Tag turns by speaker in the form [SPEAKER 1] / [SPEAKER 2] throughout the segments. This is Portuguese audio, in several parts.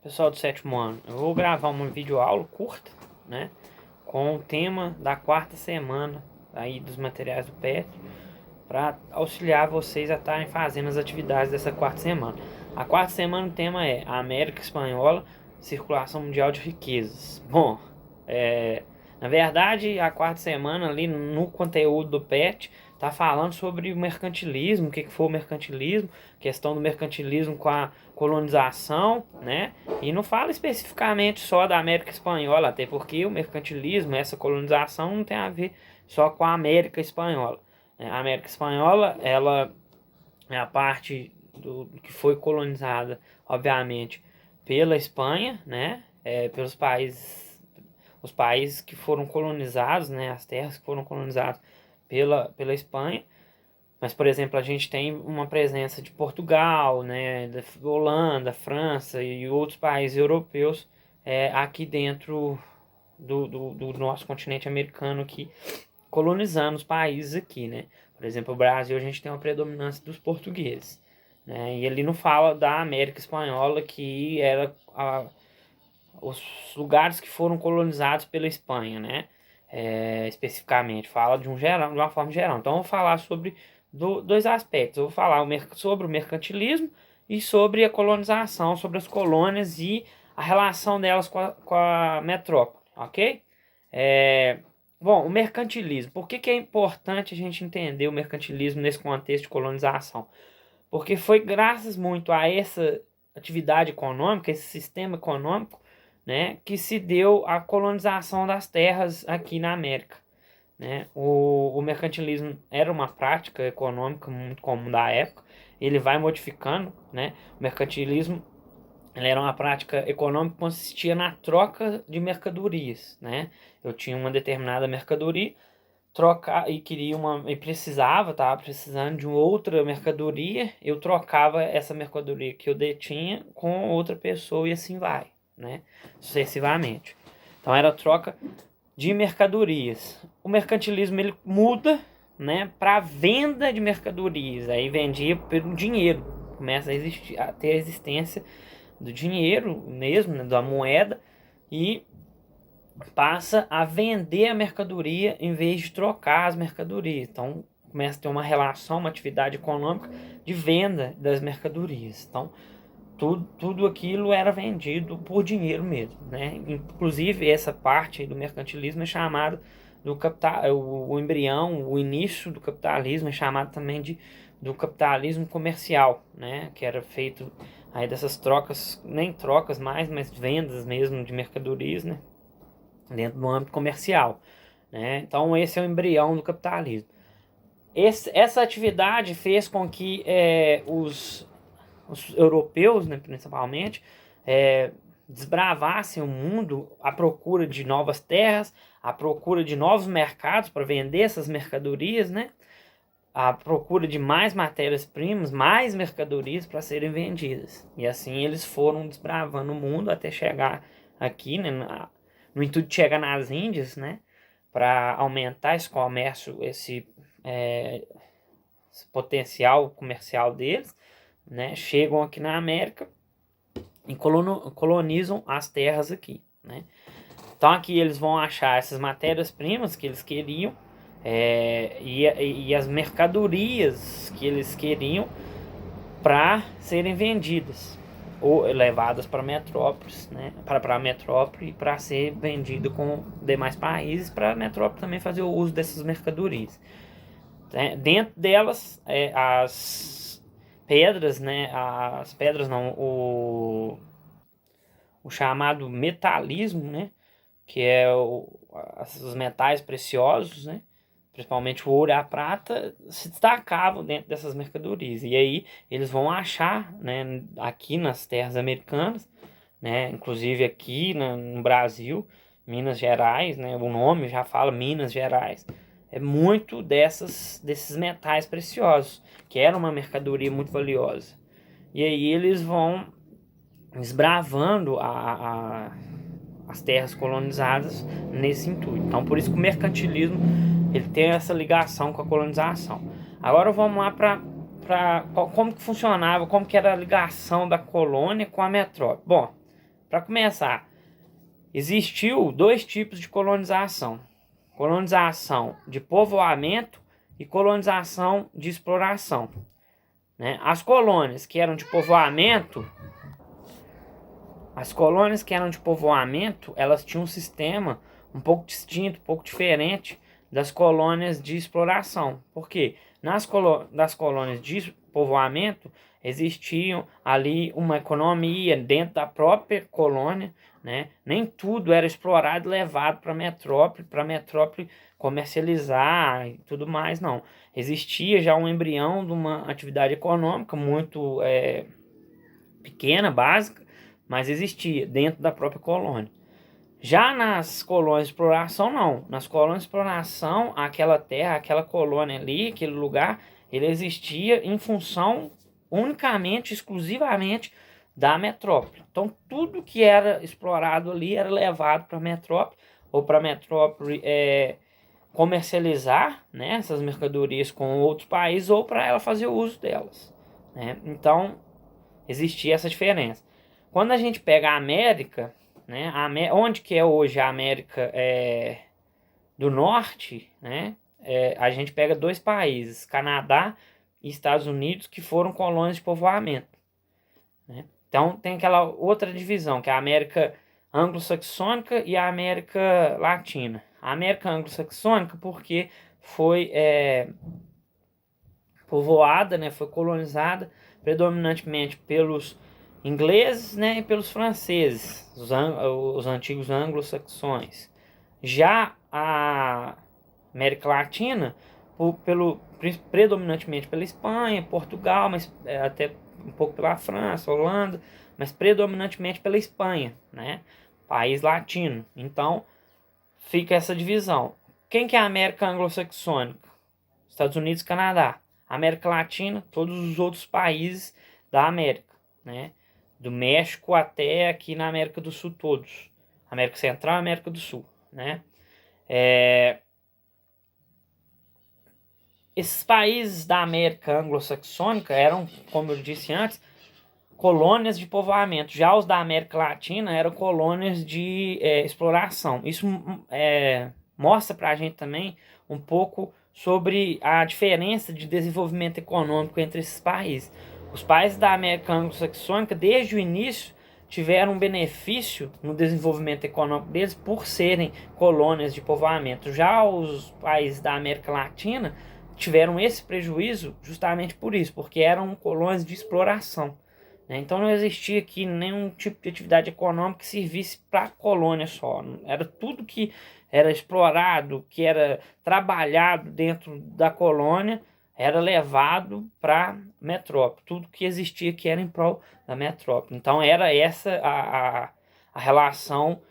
[SPEAKER 1] Pessoal do sétimo ano, eu vou gravar uma videoaula curta, né, com o tema da quarta semana aí dos materiais do PET, para auxiliar vocês a estarem fazendo as atividades dessa quarta semana. A quarta semana o tema é a América Espanhola, circulação mundial de riquezas. Bom, na verdade, a quarta semana ali no conteúdo do PET tá falando sobre o mercantilismo, o que foi o mercantilismo, questão do mercantilismo com a colonização, né? E não fala especificamente só da América Espanhola, até porque o mercantilismo, essa colonização não tem a ver só com a América Espanhola. A América Espanhola, ela é a parte do que foi colonizada, obviamente, pela Espanha, né? Pelos países, os países que foram colonizados, né? As terras que foram colonizadas pela Espanha. Mas, por exemplo, a gente tem uma presença de Portugal, né? Da Holanda, França e outros países europeus aqui dentro do nosso continente americano aqui, colonizando os países aqui, né? Por exemplo, o Brasil, a gente tem uma predominância dos portugueses, né? E ele não fala da América Espanhola, que era os lugares que foram colonizados pela Espanha, né? Especificamente, fala de uma forma geral. Então, eu vou falar sobre dois aspectos. Eu vou falar sobre o mercantilismo e sobre a colonização, sobre as colônias e a relação delas com a metrópole, ok? Bom, o mercantilismo. Por que é importante a gente entender o mercantilismo nesse contexto de colonização? Porque foi graças muito a essa atividade econômica, esse sistema econômico, né, que se deu a colonização das terras aqui na América, né? O mercantilismo era uma prática econômica muito comum da época. Ele vai modificando, né? O mercantilismo, ele era uma prática econômica que consistia na troca de mercadorias, né? Eu tinha uma determinada mercadoria, trocar e queria e tava precisando de outra mercadoria, eu trocava essa mercadoria que eu detinha com outra pessoa e assim vai, né? Sucessivamente. Então era troca de mercadorias. O mercantilismo ele muda, né, para venda de mercadorias. Aí vendia pelo dinheiro, começa a ter a existência do dinheiro mesmo, né, da moeda, e passa a vender a mercadoria em vez de trocar as mercadorias. Então começa a ter uma relação, uma atividade econômica de venda das mercadorias. Então tudo aquilo era vendido por dinheiro mesmo, né? Inclusive essa parte do mercantilismo é chamado do capital, o embrião, o início do capitalismo é chamado também do capitalismo comercial, né? Que era feito aí dessas trocas, nem trocas mais, mas vendas mesmo de mercadorias, né? Dentro do âmbito comercial, né? Então esse é o embrião do capitalismo. Essa atividade fez com que os europeus, né, principalmente, desbravassem o mundo à procura de novas terras, à procura de novos mercados para vender essas mercadorias, né? À procura de mais matérias-primas, mais mercadorias para serem vendidas. E assim eles foram desbravando o mundo até chegar aqui, né, no intuito de chegar nas Índias, né, para aumentar esse comércio, esse potencial comercial deles, né, chegam aqui na América e colonizam as terras aqui, né. Então aqui eles vão achar essas matérias-primas que eles queriam, e as mercadorias que eles queriam para serem vendidas ou levadas para metrópoles, né, para a metrópole, para ser vendido com demais países, para a metrópole também fazer o uso dessas mercadorias. Dentro delas, as pedras, né, as pedras não, o chamado metalismo, né, que é os metais preciosos, né, principalmente o ouro e a prata, se destacavam dentro dessas mercadorias. E aí eles vão achar, né, aqui nas terras americanas, né, inclusive aqui no Brasil, Minas Gerais, né, o nome já fala Minas Gerais, é muito desses metais preciosos, que era uma mercadoria muito valiosa. E aí eles vão desbravando as terras colonizadas nesse intuito. Então por isso que o mercantilismo ele tem essa ligação com a colonização. Agora vamos lá para como que funcionava, como que era a ligação da colônia com a metrópole. Bom, Para começar, existiu dois tipos de colonização: colonização de povoamento e colonização de exploração, né? As colônias que eram de povoamento, elas tinham um sistema um pouco distinto, um pouco diferente das colônias de exploração. Por quê? Das colônias de povoamento existiam ali uma economia dentro da própria colônia, né? Nem tudo era explorado e levado para a metrópole comercializar e tudo mais, não. Existia já um embrião de uma atividade econômica muito pequena, básica, mas existia dentro da própria colônia. Já nas colônias de exploração, não. Nas colônias de exploração, aquela terra, aquela colônia ali, aquele lugar, ele existia em função unicamente, exclusivamente da metrópole. Então, tudo que era explorado ali era levado para a metrópole, ou para a metrópole comercializar, né, essas mercadorias com outros países, ou para ela fazer uso delas, né? Então, existia essa diferença. Quando a gente pega a América, né, onde que é hoje a América do Norte, né, a gente pega dois países, Canadá e Estados Unidos, que foram colônias de povoamento, né? Então tem aquela outra divisão, que é a América anglo-saxônica e a América latina. A América anglo-saxônica porque foi povoada, né, foi colonizada predominantemente pelos ingleses, né, e pelos franceses, os antigos anglo-saxões. Já a América Latina, predominantemente pela Espanha, Portugal, mas até um pouco pela França, Holanda, mas predominantemente pela Espanha, né, país latino. Então, fica essa divisão. Quem que é a América anglo-saxônica? Estados Unidos e Canadá. América Latina, todos os outros países da América, né? Do México até aqui na América do Sul todos. América Central e América do Sul, né? Esses países da América anglo-saxônica eram, como eu disse antes, colônias de povoamento. Já os da América Latina eram colônias de exploração. Isso mostra pra gente também um pouco sobre a diferença de desenvolvimento econômico entre esses países. Os países da América anglo-saxônica, desde o início, tiveram um benefício no desenvolvimento econômico deles por serem colônias de povoamento. Já os países da América Latina tiveram esse prejuízo justamente por isso, porque eram colônias de exploração, né? Então não existia aqui nenhum tipo de atividade econômica que servisse para a colônia só. Era tudo que era explorado, que era trabalhado dentro da colônia, era levado para a metrópole. Tudo que existia aqui era em prol da metrópole. Então era essa a relação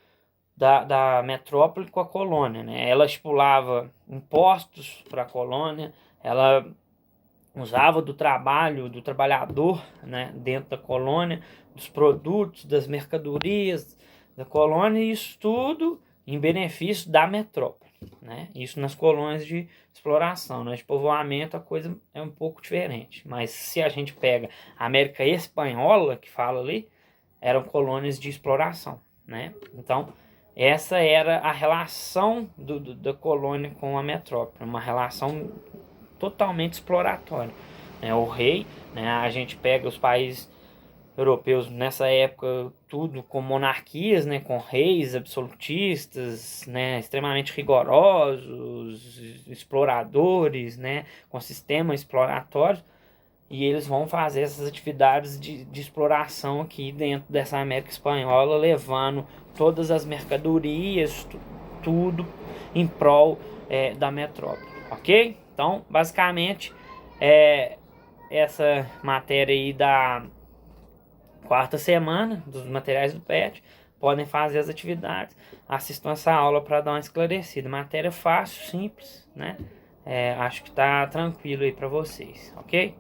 [SPEAKER 1] da metrópole com a colônia, né? Ela estipulava impostos para a colônia, ela usava do trabalho do trabalhador, né, dentro da colônia, dos produtos, das mercadorias da colônia, e isso tudo em benefício da metrópole, né? Isso nas colônias de exploração, né? De povoamento a coisa é um pouco diferente, mas se a gente pega a América Espanhola, que fala ali, eram colônias de exploração, né? Então essa era a relação da colônia com a metrópole, uma relação totalmente exploratória, né? O rei, né? A gente pega os países europeus nessa época tudo com monarquias, né? Com reis absolutistas, né? Extremamente rigorosos, exploradores, né? Com sistema exploratório, e eles vão fazer essas atividades de exploração aqui dentro dessa América Espanhola, levando todas as mercadorias, tudo em prol da metrópole, ok? Então, basicamente, essa matéria aí da quarta semana dos materiais do PET, podem fazer as atividades, assistam essa aula para dar uma esclarecida. Matéria fácil, simples, né? Acho que tá tranquilo aí para vocês, ok?